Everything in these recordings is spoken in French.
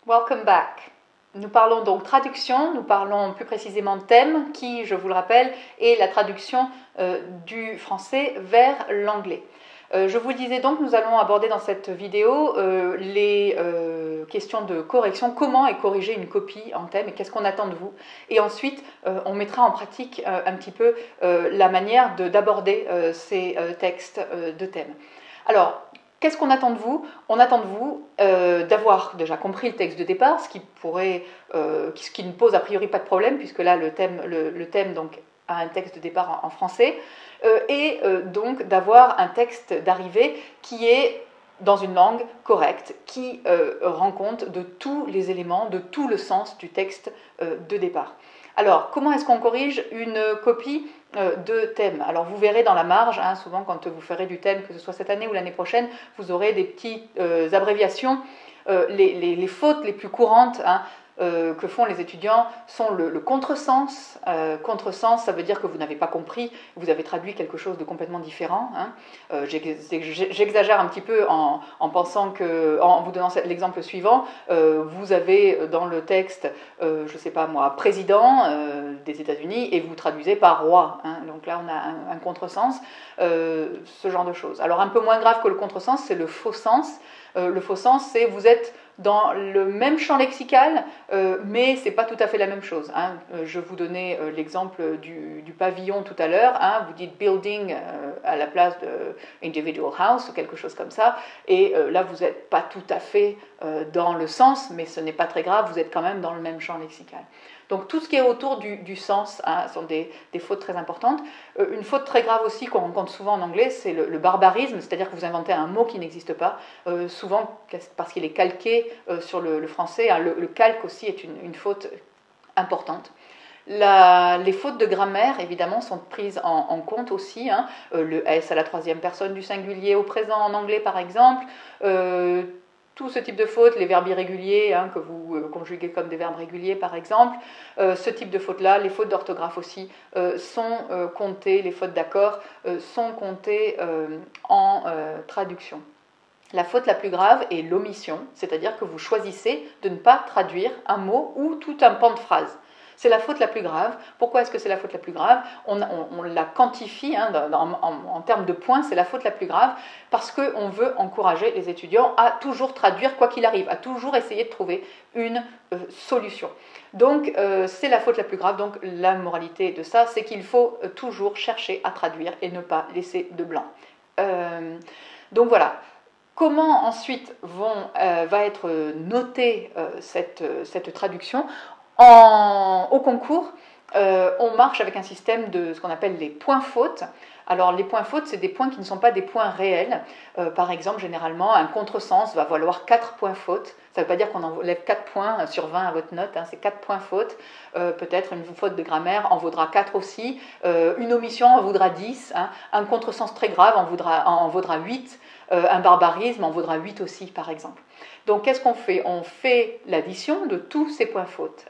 Welcome back. Nous parlons donc traduction, nous parlons plus précisément thème, qui, je vous le rappelle, est la traduction du français vers l'anglais. Je vous le disais donc, nous allons aborder dans cette vidéo les questions de correction, comment est corrigée une copie en thème et qu'est-ce qu'on attend de vous. Et ensuite, on mettra en pratique un petit peu la manière d'aborder ces textes de thème. Alors, qu'est-ce qu'on attend de vous? On attend de vous d'avoir déjà compris le texte de départ, ce qui ne pose a priori pas de problème, puisque là, le thème donc, a un texte de départ en français, et donc d'avoir un texte d'arrivée qui est dans une langue correcte, qui rend compte de tous les éléments, de tout le sens du texte de départ. Alors, comment est-ce qu'on corrige une copie de thème? Alors, vous verrez dans la marge, hein, souvent quand vous ferez du thème, que ce soit cette année ou l'année prochaine, vous aurez des petites abréviations. Les fautes les plus courantes que font les étudiants sont le contresens. Contresens, ça veut dire que vous n'avez pas compris, vous avez traduit quelque chose de complètement différent. J'exagère un petit peu en pensant que, en vous donnant l'exemple suivant, vous avez dans le texte, je ne sais pas moi, président des États-Unis et vous traduisez par roi. Donc là, on a un contresens, ce genre de choses. Alors un peu moins grave que le contresens, c'est le faux sens. Le faux sens, c'est vous êtes dans le même champ lexical, mais ce n'est pas tout à fait la même chose. Je vous donnais l'exemple du pavillon tout à l'heure. Vous dites building à la place de individual house ou quelque chose comme ça. Et là, vous n'êtes pas tout à fait dans le sens, mais ce n'est pas très grave, vous êtes quand même dans le même champ lexical. Donc tout ce qui est autour du sens sont des fautes très importantes. Une faute très grave aussi qu'on rencontre souvent en anglais, c'est le barbarisme, c'est-à-dire que vous inventez un mot qui n'existe pas, souvent parce qu'il est calqué sur le français. Le calque aussi est une faute importante. Les fautes de grammaire, évidemment, sont prises en compte aussi. Le S à la troisième personne du singulier au présent en anglais, par exemple. Tout ce type de fautes, les verbes irréguliers, que vous conjuguez comme des verbes réguliers par exemple, ce type de fautes-là, les fautes d'orthographe aussi, sont comptées, les fautes d'accord sont comptées en traduction. La faute la plus grave est l'omission, c'est-à-dire que vous choisissez de ne pas traduire un mot ou tout un pan de phrase. C'est la faute la plus grave. Pourquoi est-ce que c'est la faute la plus grave? On la quantifie en termes de points, c'est la faute la plus grave parce qu'on veut encourager les étudiants à toujours traduire quoi qu'il arrive, à toujours essayer de trouver une solution. Donc c'est la faute la plus grave. Donc la moralité de ça, c'est qu'il faut toujours chercher à traduire et ne pas laisser de blanc. Donc voilà. Comment ensuite va être notée cette traduction? Au concours, on marche avec un système de ce qu'on appelle les points fautes. Alors les points fautes, c'est des points qui ne sont pas des points réels. Par exemple, généralement, un contresens va valoir 4 points fautes. Ça ne veut pas dire qu'on enlève 4 points sur 20 à votre note, c'est 4 points fautes. Peut-être une faute de grammaire en vaudra 4 aussi. Une omission en vaudra 10. Un contresens très grave en vaudra 8. Un barbarisme en vaudra 8 aussi, par exemple. Donc, qu'est-ce qu'on fait? On fait l'addition de tous ces points fautes.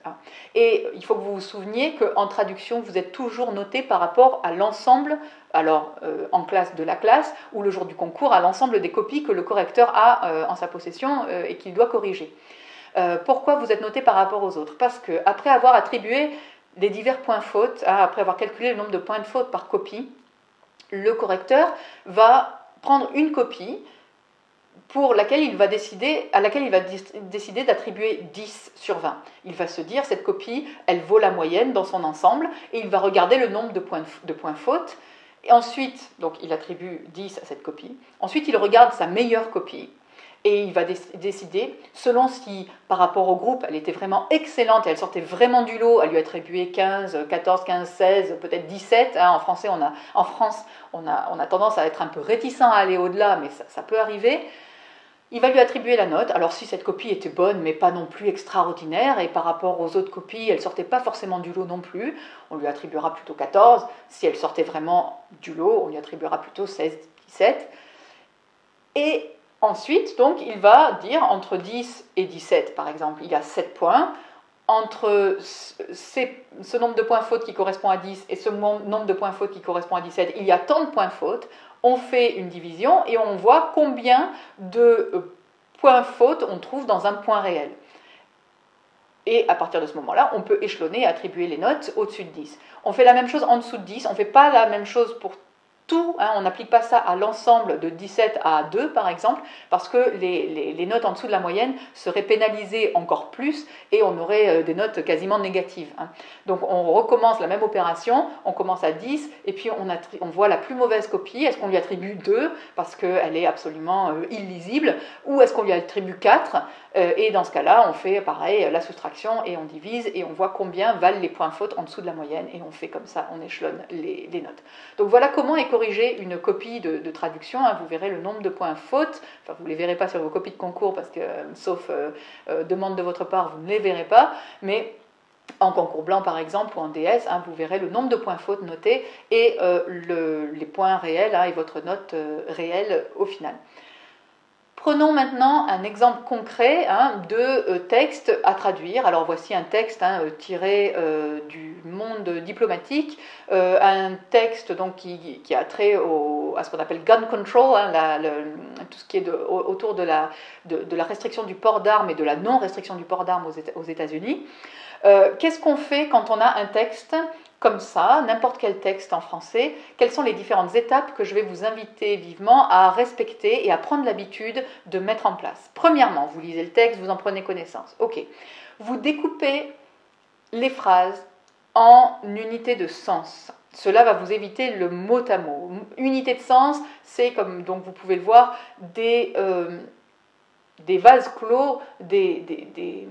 Et il faut que vous vous souveniez qu'en traduction, vous êtes toujours noté par rapport à l'ensemble, alors en classe de la classe, ou le jour du concours, à l'ensemble des copies que le correcteur a en sa possession et qu'il doit corriger. Pourquoi vous êtes noté par rapport aux autres? Parce qu'après avoir attribué les divers points fautes, après avoir calculé le nombre de points de faute par copie, le correcteur va prendre une copie à laquelle il va décider d'attribuer 10 sur 20. Il va se dire, cette copie, elle vaut la moyenne dans son ensemble, et il va regarder le nombre de points faute, et ensuite, donc il attribue 10 à cette copie, ensuite il regarde sa meilleure copie, et il va décider, selon si par rapport au groupe, elle était vraiment excellente, elle sortait vraiment du lot, à lui attribuer 15, 14, 15, 16, peut-être 17. En France, on a tendance à être un peu réticent à aller au-delà, mais ça peut arriver. Il va lui attribuer la note. Alors si cette copie était bonne, mais pas non plus extraordinaire, et par rapport aux autres copies, elle ne sortait pas forcément du lot non plus, on lui attribuera plutôt 14. Si elle sortait vraiment du lot, on lui attribuera plutôt 16, 17. Et ensuite, donc, il va dire entre 10 et 17, par exemple, il y a 7 points. Entre ce nombre de points fautes qui correspond à 10 et ce nombre de points fautes qui correspond à 17, il y a tant de points fautes. On fait une division et on voit combien de points fautes on trouve dans un point réel. Et à partir de ce moment-là, on peut échelonner et attribuer les notes au-dessus de 10. On fait la même chose en dessous de 10, on ne fait pas la même chose pour tout, hein, on n'applique pas ça à l'ensemble de 17 à 2 par exemple, parce que les notes en dessous de la moyenne seraient pénalisées encore plus et on aurait des notes quasiment négatives. Hein. Donc on recommence la même opération, on commence à 10 et puis on voit la plus mauvaise copie, est-ce qu'on lui attribue 2 parce qu'elle est absolument illisible, ou est-ce qu'on lui attribue 4 et dans ce cas-là, on fait pareil, la soustraction et on divise et on voit combien valent les points fautes en dessous de la moyenne et on fait comme ça, on échelonne les notes. Donc voilà comment est corrigée une copie de traduction. Hein, vous verrez le nombre de points fautes, enfin vous ne les verrez pas sur vos copies de concours parce que, sauf demande de votre part, vous ne les verrez pas, mais en concours blanc par exemple ou en DS, hein, vous verrez le nombre de points fautes notés et les points réels hein, et votre note réelle au final. Prenons maintenant un exemple concret hein, de texte à traduire. Alors voici un texte hein, tiré du monde diplomatique, un texte donc, qui a trait à ce qu'on appelle gun control, hein, tout ce qui est autour de la restriction du port d'armes et de la non-restriction du port d'armes aux États-Unis. Qu'est-ce qu'on fait quand on a un texte comme ça, n'importe quel texte en français, quelles sont les différentes étapes que je vais vous inviter vivement à respecter et à prendre l'habitude de mettre en place. Premièrement, vous lisez le texte, vous en prenez connaissance. Ok. Vous découpez les phrases en unités de sens. Cela va vous éviter le mot à mot. Unité de sens, c'est, comme donc vous pouvez le voir, des vases clos, des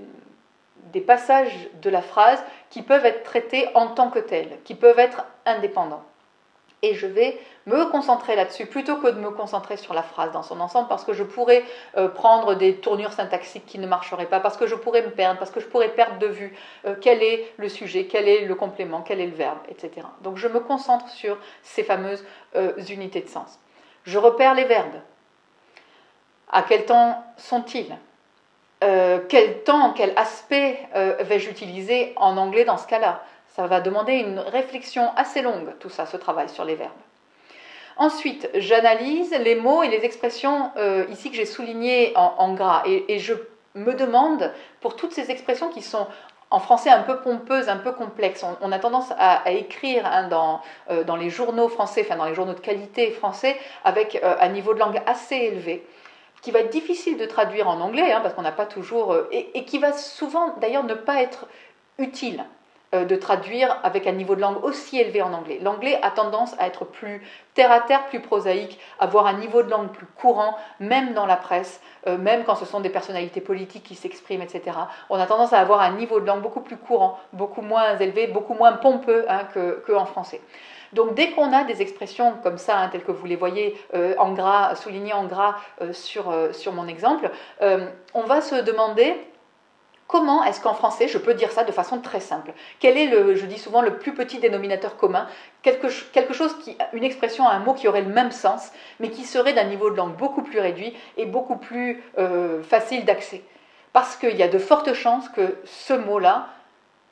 passages de la phrase qui peuvent être traités en tant que tels, qui peuvent être indépendants. Et je vais me concentrer là-dessus plutôt que de me concentrer sur la phrase dans son ensemble parce que je pourrais prendre des tournures syntaxiques qui ne marcheraient pas, parce que je pourrais me perdre, parce que je pourrais perdre de vue quel est le sujet, quel est le complément, quel est le verbe, etc. Donc je me concentre sur ces fameuses unités de sens. Je repère les verbes. À quel temps sont-ils ? Quel temps, quel aspect vais-je utiliser en anglais dans ce cas-là ? Ça va demander une réflexion assez longue, tout ça, ce travail sur les verbes. Ensuite, j'analyse les mots et les expressions ici que j'ai soulignées en gras. Et je me demande, pour toutes ces expressions qui sont en français un peu pompeuses, un peu complexes, on a tendance à écrire hein, dans les journaux français, enfin dans les journaux de qualité français, avec un niveau de langue assez élevé, qui va être difficile de traduire en anglais, hein, parce qu'on n'a pas toujours... et qui va souvent, d'ailleurs, ne pas être utile de traduire avec un niveau de langue aussi élevé en anglais. L'anglais a tendance à être plus terre-à-terre, plus prosaïque, avoir un niveau de langue plus courant, même dans la presse, même quand ce sont des personnalités politiques qui s'expriment, etc. On a tendance à avoir un niveau de langue beaucoup plus courant, beaucoup moins élevé, beaucoup moins pompeux hein, qu'en français. Donc dès qu'on a des expressions comme ça, hein, telles que vous les voyez en gras, soulignées en gras sur mon exemple, on va se demander comment est-ce qu'en français je peux dire ça de façon très simple. Quel est, je dis souvent, le plus petit dénominateur commun, quelque chose une expression, un mot qui aurait le même sens, mais qui serait d'un niveau de langue beaucoup plus réduit et beaucoup plus facile d'accès. Parce qu'il y a de fortes chances que ce mot-là,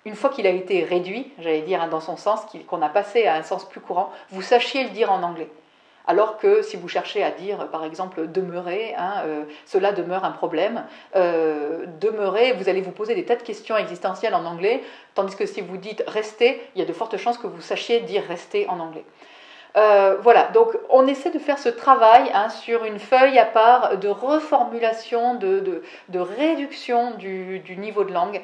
une fois qu'il a été réduit, j'allais dire dans son sens, qu'on a passé à un sens plus courant, vous sachiez le dire en anglais. Alors que si vous cherchez à dire, par exemple, demeurer, hein, cela demeure un problème, demeurer, vous allez vous poser des tas de questions existentielles en anglais, tandis que si vous dites rester, il y a de fortes chances que vous sachiez dire rester en anglais. Voilà, donc on essaie de faire ce travail hein, sur une feuille à part de reformulation, de réduction du niveau de langue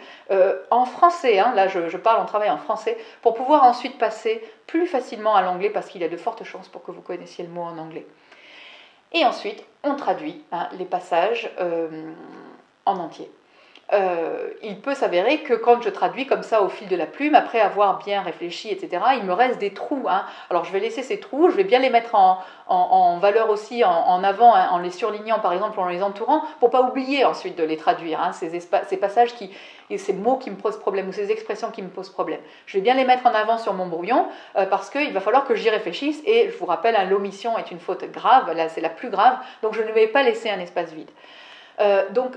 en français, hein, là je parle, on travaille en français, pour pouvoir ensuite passer plus facilement à l'anglais parce qu'il y a de fortes chances pour que vous connaissiez le mot en anglais. Et ensuite, on traduit hein, les passages en entier. Il peut s'avérer que quand je traduis comme ça au fil de la plume, après avoir bien réfléchi, etc., il me reste des trous. Hein. Alors je vais laisser ces trous, je vais bien les mettre en valeur aussi, en avant, hein, en les surlignant par exemple, en les entourant, pour ne pas oublier ensuite de les traduire, hein, ces passages et ces mots qui me posent problème, ou ces expressions qui me posent problème. Je vais bien les mettre en avant sur mon brouillon, parce qu'il va falloir que j'y réfléchisse, et je vous rappelle, hein, l'omission est une faute grave, là c'est la plus grave, donc je ne vais pas laisser un espace vide. Donc,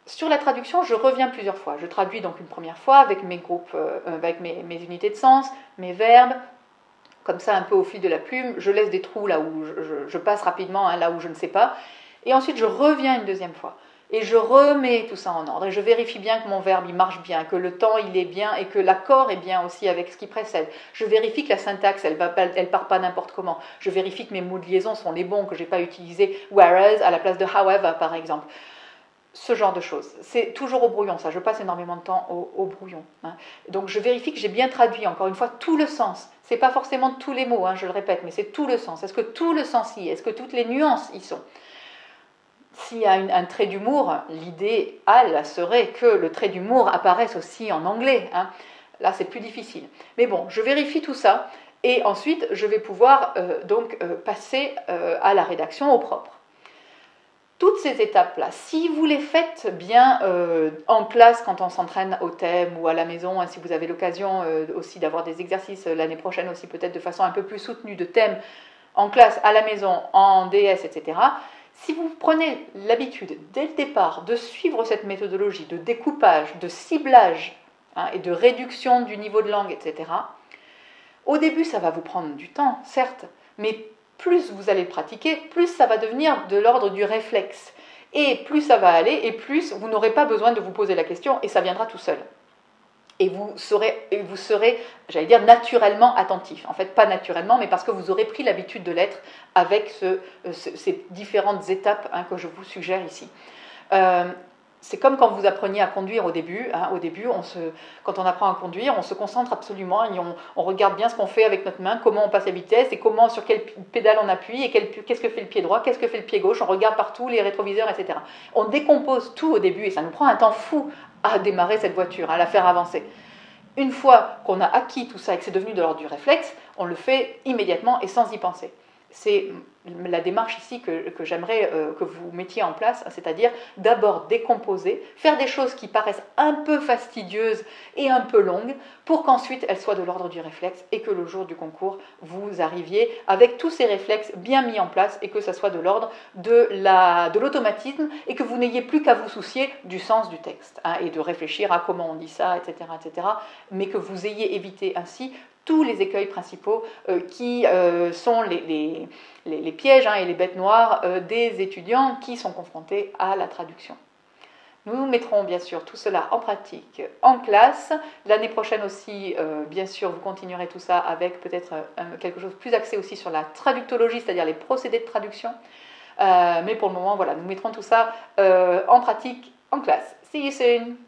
sur la traduction, je reviens plusieurs fois. Je traduis donc une première fois avec mes groupes, avec mes unités de sens, mes verbes, comme ça un peu au fil de la plume. Je laisse des trous là où je passe rapidement, hein, là où je ne sais pas. Et ensuite, je reviens une deuxième fois. Et je remets tout ça en ordre et je vérifie bien que mon verbe il marche bien, que le temps il est bien et que l'accord est bien aussi avec ce qui précède. Je vérifie que la syntaxe elle part pas n'importe comment. Je vérifie que mes mots de liaison sont les bons, que j'ai pas utilisé whereas à la place de however par exemple. Ce genre de choses. C'est toujours au brouillon, ça. Je passe énormément de temps au brouillon. Hein. Donc je vérifie que j'ai bien traduit, encore une fois, tout le sens. C'est pas forcément tous les mots, hein, je le répète, mais c'est tout le sens. Est-ce que tout le sens y est? Est-ce que toutes les nuances y sont? S'il y a un trait d'humour, l'idéal serait que le trait d'humour apparaisse aussi en anglais. Hein. Là, c'est plus difficile. Mais bon, je vérifie tout ça et ensuite, je vais pouvoir passer à la rédaction au propre. Toutes ces étapes-là, si vous les faites bien en classe quand on s'entraîne au thème ou à la maison, hein, si vous avez l'occasion aussi d'avoir des exercices l'année prochaine aussi peut-être de façon un peu plus soutenue de thème en classe, à la maison, en DS, etc., si vous prenez l'habitude, dès le départ, de suivre cette méthodologie de découpage, de ciblage hein, et de réduction du niveau de langue, etc., au début, ça va vous prendre du temps, certes, mais plus vous allez le pratiquer, plus ça va devenir de l'ordre du réflexe. Et plus ça va aller, et plus vous n'aurez pas besoin de vous poser la question, et ça viendra tout seul. Et vous serez, j'allais dire, naturellement attentif. En fait, pas naturellement, mais parce que vous aurez pris l'habitude de l'être avec ces différentes étapes hein, que je vous suggère ici. C'est comme quand vous appreniez à conduire au début. Hein, au début, quand on apprend à conduire, on se concentre absolument et on regarde bien ce qu'on fait avec notre main, comment on passe la vitesse et sur quelle pédale on appuie et qu'est-ce que fait le pied droit, qu'est-ce que fait le pied gauche. On regarde partout les rétroviseurs, etc. On décompose tout au début et ça nous prend un temps fou à démarrer cette voiture, à la faire avancer. Une fois qu'on a acquis tout ça et que c'est devenu de l'ordre du réflexe, on le fait immédiatement et sans y penser. C'est la démarche ici que j'aimerais que vous mettiez en place, c'est-à-dire d'abord décomposer, faire des choses qui paraissent un peu fastidieuses et un peu longues, pour qu'ensuite elles soient de l'ordre du réflexe et que le jour du concours, vous arriviez avec tous ces réflexes bien mis en place et que ça soit de l'ordre de l'automatisme et que vous n'ayez plus qu'à vous soucier du sens du texte hein, et de réfléchir à comment on dit ça, etc., mais que vous ayez évité ainsi tous les écueils principaux qui sont les pièges hein, et les bêtes noires des étudiants qui sont confrontés à la traduction. Nous mettrons bien sûr tout cela en pratique en classe. L'année prochaine aussi, bien sûr, vous continuerez tout ça avec peut-être quelque chose de plus axé aussi sur la traductologie, c'est-à-dire les procédés de traduction. Mais pour le moment, voilà, nous mettrons tout ça en pratique en classe. See you soon!